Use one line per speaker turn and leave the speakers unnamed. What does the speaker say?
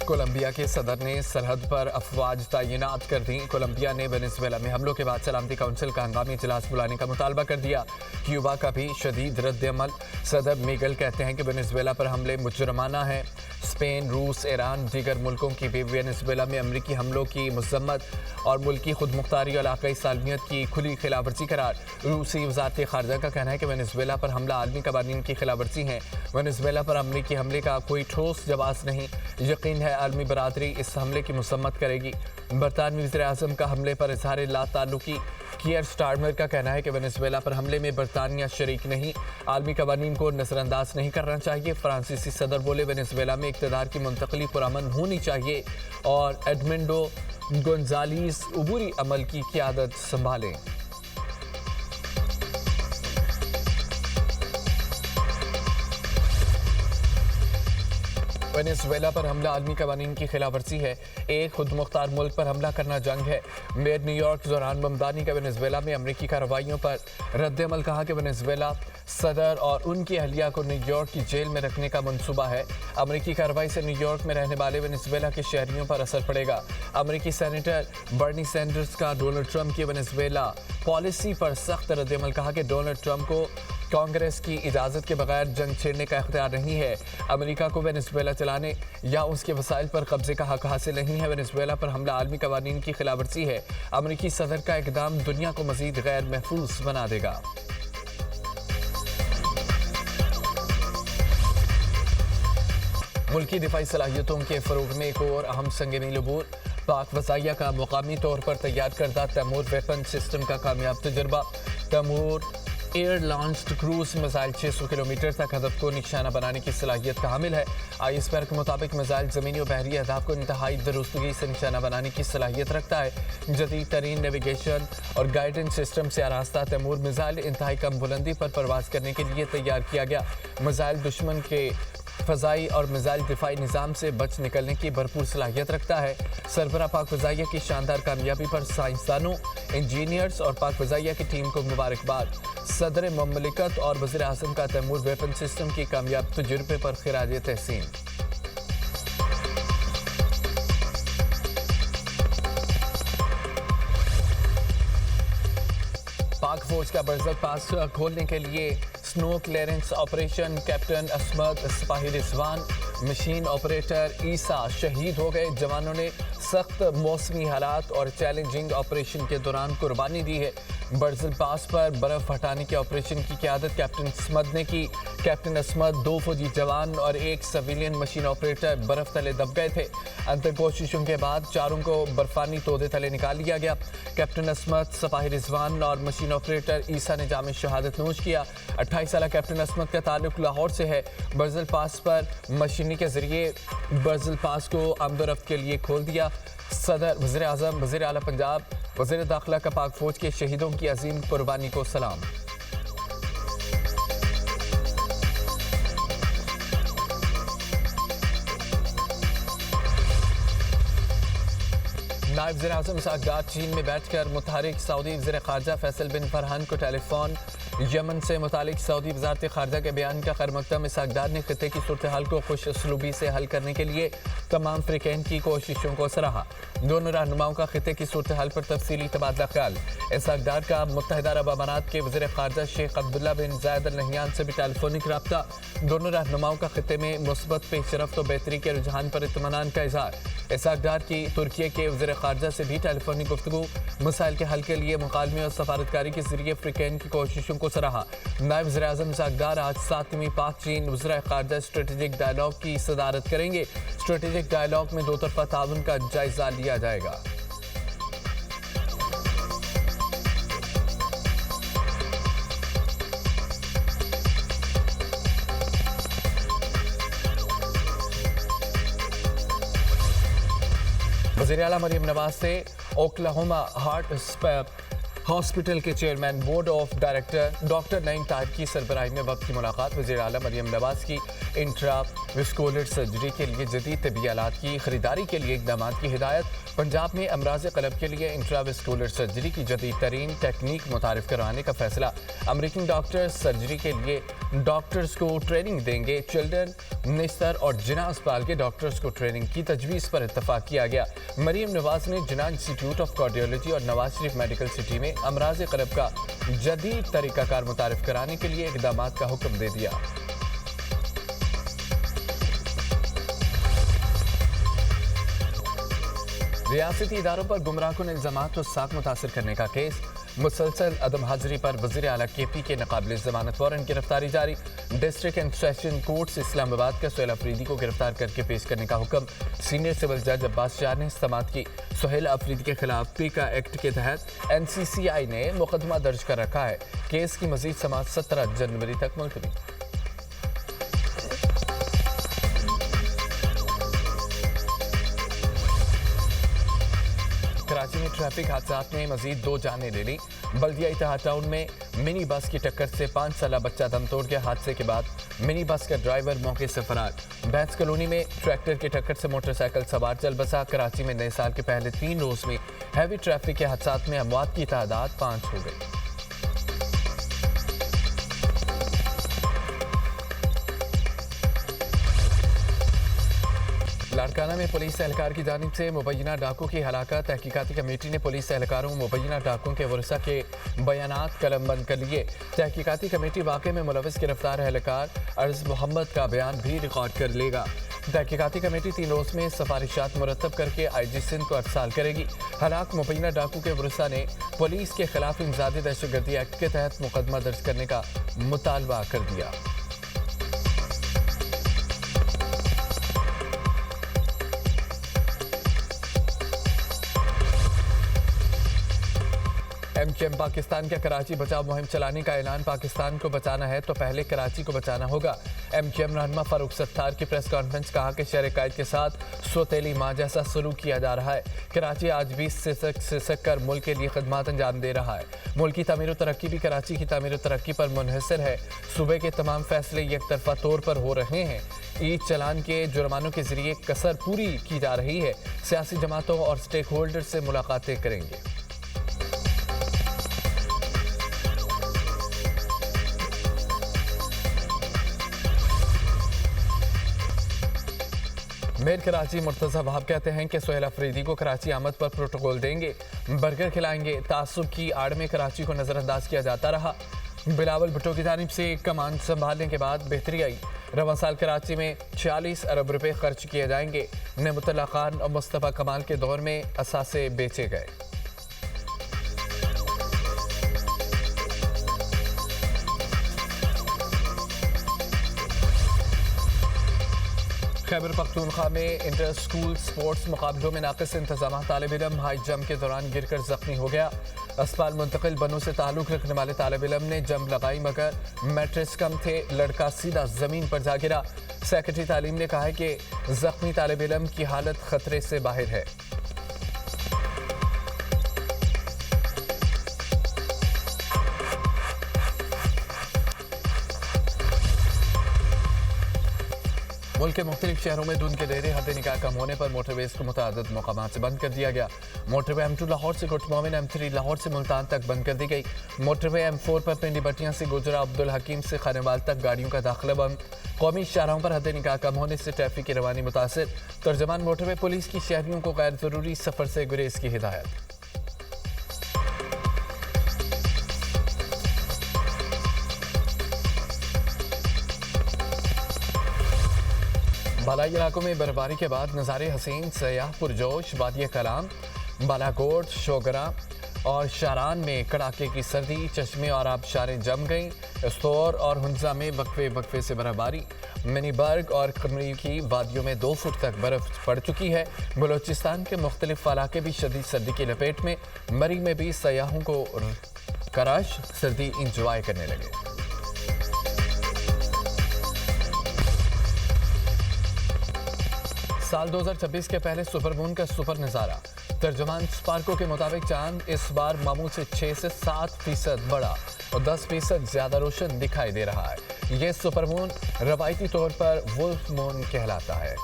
Colombia के सदर ने सरहद पर अफवाज तैनात कर दी। कोलंबिया ने वेनेजुएला में हमलों के बाद सलामती काउंसिल का हंगामी इजलास बुलाने का मुतालबा कर दिया। क्यूबा का भी शदीद रद्द-ए-अमल। सदर मिगेल कहते हैं कि वेनेजुएला पर हमले मुजरमाना है। स्पेन, रूस, ईरान, दीगर मुल्कों की भी वेनेजुएला में अमरीकी हमलों की मजम्मत और मुल्की खुदमुख्तारी और इलाकाई सालमियत की खुली खिलाफवर्जी करार। रूसी वजारत खारजा का कहना है कि वेनेजुएला पर हमला आलमी कवानीन की खिलाफवर्जी है। वेनेजुएला पर अमरीकी हमले का कोई ठोस जवाब नहीं। यकीन है आलमी बरादरी इस हमले की मसम्मत करेगी। बरतानवी वज़ीर-ए-आज़म का हमले पर इजहार लाताल्लुकी। कियर स्टारमर का कहना है कि वेनेजुएला पर हमले में बरतानिया शरीक नहीं, आलमी कवानीन को नजरअंदाज नहीं करना चाहिए। फ्रांसीसी सदर बोले वेनेजुएला में इक़्तिदार की मुंतकली पुरअमन होनी चाहिए और एडमिंडो गोंजालीस अबूरी अमल की क़ियादत संभालें। वेनेजुएला पर हमला आलमी कवानीन की खिलाफवर्जी है। एक खुदमुख्तार मुल्क पर हमला करना जंग है। मेयर न्यूयॉर्क ज़ोहरान ममदानी का वेनेजुएला में अमरीकी कार्रवाइयों पर रद्द-ए-अमल। कहा कि वेनेजुएला सदर और उनकी अहलिया को न्यूयॉर्क की जेल में रखने का मंसूबा है। अमरीकी कार्रवाई से न्यूयॉर्क में रहने वाले वेनेजुएला के शहरियों पर असर पड़ेगा। अमरीकी सेनेटर बर्नी सैंडर्स का डोनाल्ड ट्रंप की वेनेजुएला पॉलिसी पर सख्त रद्द-ए-अमल। कहा कि डोनाल्ड ट्रंप को कांग्रेस की इजाज़त के बगैर जंग छेड़ने का इख्तियार नहीं है। अमेरिका को वेनेजुएला चलाने या उसके वसाइल पर कब्जे का हक हासिल नहीं है। वेनेजुएला पर हमला आलमी कवानीन की खिलाफवर्जी है। अमेरिकी सदर का इकदाम दुनिया को मजीद गैर महफूज बना देगा। मुल्की दिफाई सलाहियतों के फ़रोग़ में एक और अहम संग-मील अबूर। पाक वसाइया का मुकामी तौर पर तैयार करदा तैमूर वेपन सिस्टम का कामयाब तजुर्बा। Taimur air launched cruise missile 600 kilometre तक हदफ को निशाना बनाने की सलाहियत का हामिल है। आईएसपीआर के मुताबिक मिसाइल ज़मीनी और बहरी अहदाफ को इंतहाई दुरुस्तगी से निशाना बनाने की सलाहियत रखता है। जदीद तरीन नेविगेशन और गाइडेंस सिस्टम से आरास्ता तैमूर मिसाइल इंतहाई कम बुलंदी पर परवाज करने के लिए तैयार किया गया। मिसाइल दुश्मन के फ़ज़ाई और मिसाइल दिफाई निज़ाम से बच निकलने की भरपूर सलाहियत रखता है। सरबराह पाक फ़ज़ाइया की शानदार कामयाबी पर साइंसदानों, इंजीनियर्स और पाक फ़ज़ाइया की टीम को मुबारकबाद। सदर ममलिकत और वज़ीर-ए-आज़म का तैमूर वेपन सिस्टम की कामयाब तजुर्बे पर खिराज तहसीन। पाक फौज का बरज़त पास खोलने के लिए snow clearance operation. Captain Asmad सिपाही रिजवान, मशीन ऑपरेटर ईसा शहीद हो गए। जवानों ने सख्त मौसमी हालात और चैलेंजिंग ऑपरेशन के दौरान कुर्बानी दी है। बर्जल पास पर बर्फ हटाने के ऑपरेशन की क़ियादत कैप्टन असमद ने की। कैप्टन असमद, 2 फौजी जवान और 1 सिविलियन मशीन ऑपरेटर बर्फ तले दब गए थे। अंतिम कोशिशों के बाद चारों को बर्फानी तोदे तले निकाल लिया गया। कैप्टन असमद, सिपाही रिजवान और मशीन ऑपरेटर ईसा ने जाम शहादत नोश किया। 28 साल कैप्टन असमद का ताल्लुक लाहौर से है। बर्जल पास पर मशीनी के जरिए बर्जल पास को आमदोरफ्त के लिए खोल दिया। सदर, वज़ीर-ए-आज़म, वज़ीर आला पंजाब, वज़ीर दाखिला का पाक फौज के शहीदों की अजीम कुर्बानी को सलाम। नायब वज़ीर-ए-आज़म इसहाक़ डार चीन में बैठकर मुतहरिक सऊदी वज़ीर ख़ारजा फैसल बिन फरहान को टेलीफोन। यमन से मुतालिक सऊदी वज़ारत ख़ारजा के बयान का खैरमक़दम इसहाक़ डार ने ख़ित्ते की सूरत हाल को खुश उसलूबी से हल करने के लिए तमाम फ़रीक़ैन की कोशिशों को सराहा। दोनों रहनुमाओं का ख़ित्ते की सूरत हाल पर तफसीली तबादला ख्याल। इसहाक़ डार का मुत्तहिदा अरब अमारात के वज़ीर ख़ारजा शेख अब्दुल्ला बिन ज़ायद अल नहयान से भी टेलीफोनिक रब्ता। दोनों रहनुमाओं का ख़ित्ते में मुस्बत पेशरफ्त और बेहतरी के रुझान पर इत्मीनान का इज़हार। इसहाक़ डार की तुर्की के वज़ीर ख़ारजा से भी टेलीफोनिक गुफ्तगू। मसाइल के हल के लिए मुकालमे और सफारतकारी के जरिए फ़रीक़ैन की कोशिशों को सराहा। नायब वज़ीर-ए-आज़म इसहाक़ डार आज 7वीं पाक चीन वज़ीर ख़ारजा स्ट्रेटेजिक डायलॉग की सदारत करेंगे। स्ट्रेटेजिक डायलॉग में 2 तरफ़ा ताउन का जायज़ा लिया जाएगा। वज़ीर आला मरीम नवाज से ओक्लाहोमा हार्ट हॉस्पिटल के chairman board of director doctor Naeem Tahir की सरबराही में वक्त की मुलाकात। वज़ीर आला मरियम नवाज की इंट्राविस्कुलर सर्जरी के लिए जदीद तबी आलात की खरीदारी के लिए इकदाम की हिदायत। पंजाब में अमराज कलब के लिए इंट्राविस्कुलर सर्जरी की जदीद तरीन टेक्निक मुतारिफ करवाने का फैसला। अमरीकन डॉक्टर सर्जरी के लिए डॉक्टर्स को ट्रेनिंग देंगे। चिल्ड्रन, निस्तर और जिना अस्पताल के डॉक्टर्स को ट्रेनिंग की तजवीज़ पर इत्तफाक किया गया। मरियम नवाज ने जिना इंस्टीट्यूट ऑफ कार्डियोलॉजी और नवाज शरीफ मेडिकल सिटी में अमराज कलब का जदीद तरीकाकार मुतारिफ कराने के लिए इकदाम का हुक्म दे दिया। रियासती इदारों पर गुमराहकुन इल्जामात और साख मुतासर करने का केस। मुसलसल अदम हाजिरी पर वज़ीर आला KP के नाकाबिल ज़मानत वारंट गिरफ्तारी जारी। District and session courts Islamabad का सुहेल अफरीदी को गिरफ्तार करके पेश करने का हुक्म। सीनियर सिविल जज अब्बास शाह ने समाअत की। सुहेल अफरीदी के खिलाफ पीका एक्ट के तहत NCCI ने मुकदमा दर्ज कर रखा है। केस की मजीद समाअत 17 जनवरी तक मुलतवी। कराची में ट्रैफिक हादसात में मजीद 2 जानें ले ली। बल्दिया इत्तेहाद टाउन में मिनी बस की टक्कर से 5 साला बच्चा दम तोड़ गया। हादसे के बाद मिनी बस का ड्राइवर मौके से फरार। बैंस कॉलोनी में ट्रैक्टर की टक्कर से मोटरसाइकिल सवार चल बसा। कराची में नए साल के पहले 3 रोज में हैवी ट्रैफिक के हादसात में अमवात की तादाद 5 हो गई। लाड़काना में पुलिस एहलकार की जानिब से मुबैना डाकू की हलाकत। तहकीकाती कमेटी ने पुलिस एहलकारों मुबैना डाकू के वरसा के बयानात कलमबंद कर लिए। तहकीकाती कमेटी वाक़े में मुलविस गिरफ्तार एहलकार अर्ज मोहम्मद का बयान भी रिकॉर्ड कर लेगा। तहकीकाती कमेटी 3 रोज में सिफारिशात मुरतब करके IG सिंध को अरसाल करेगी। हलाक मुबैना डाकू के वरसा ने पुलिस के खिलाफ इंसदादी दहशतगर्दी एक्ट के तहत मुकदमा दर्ज करने का मुतालबा कर दिया। MQM पाकिस्तान का कराची बचाव मुहिम चलाने का ऐलान। पाकिस्तान को बचाना है तो पहले कराची को बचाना होगा। MQM रहनुमा फारूक सत्तार की प्रेस कॉन्फ्रेंस कहा कि शहर कायद के साथ सौतेली माँ जैसा सलूक किया जा रहा है। कराची आज भी सिसक कर मुल्क के लिए खदमात अंजाम दे रहा है। मुल्क की तामीर और तरक्की भी कराची की तामीर और तरक्की पर मुनहसर है। सूबे के तमाम फैसले एक तरफा तौर पर हो रहे हैं। ईद चलान के जुर्मानों के जरिए कसर पूरी की जा रही है। सियासी जमातों और स्टेक होल्डर से मुलाकातें करेंगे। मेयर कराची मुर्तज़ा वहाब कहते हैं कि सुहेल अफरीदी को कराची आमद पर प्रोटोकॉल देंगे, बर्गर खिलाएंगे। तासुब की आड़ में कराची को नज़रअंदाज किया जाता रहा। बिलावल भुट्टो की जानिब से कमान संभालने के बाद बेहतरी आई। रवां साल कराची में 46 अरब रुपए खर्च किए जाएंगे। नेमतुल्लाह खान और मुस्तफ़ा कमाल के दौर में असासे बेचे गए। खैबर पख्तूनख्वा में इंटर स्कूल स्पोर्ट्स मुकाबलों में नाक़िस इंतजाम। तालिब इल्म हाई जंप के दौरान गिरकर जख्मी हो गया। अस्पताल मुंतकिल बनू से ताल्लुक़ रखने वाले तालिब इल्म ने जंप लगाई मगर मैट्रेस कम थे, लड़का सीधा ज़मीन पर जा गिरा। सेक्रेटरी तालीम ने कहा है कि जख्मी तालिब इल्म की हालत खतरे से बाहर है। मुल्क के मुख्तलिफ शहरों में धुंध के डेरे हद निकाह कम होने पर मोटरवेज को मुतअद्दिद मकामात से बंद कर दिया गया। मोटरवे M2 लाहौर से गुट मोमिन, M3 लाहौर से मुल्तान तक बंद कर दी गई। मोटरवे M4 पर पिंडी बटियां से गुजरा अब्दुल हकीम से खानेवाल तक गाड़ियों का दाखिला बंद। कौमी शाहराहों पर हद निकाह कम होने से ट्रैफिक की रवानी मुतासर। तर्जमान मोटरवे पुलिस की शहरियों को गैर जरूरी सफर से गुरेज की हिदायत। बालाई इलाकों में बर्फबारी के बाद नज़ारे हसीन। सयाह पुरजोश। वादी कलाम, बालाकोट, शोगरा और शारान में कड़ाके की सर्दी। चश्मे और आबशारें जम गईं। स्तौर और हुंजा में वक्फे वक्फे से बर्फबारी। मिनीबर्ग और कमरी की वादियों में 2 फुट तक बर्फ पड़ चुकी है। बलोचिस्तान के मुख्तलिफ इलाके भी शदीद सर्दी की लपेट में। मरी में भी सयाहों को कराश सर्दी इंजॉय करने लगे। साल 2026 के पहले सुपरमून का सुपर नजारा। तर्जुमान स्पार्को के मुताबिक चांद इस बार मामूल से 6 से 7% बड़ा और 10% ज्यादा रोशन दिखाई दे रहा है। यह सुपरमून रवायती तौर पर वुल्फ मून कहलाता है।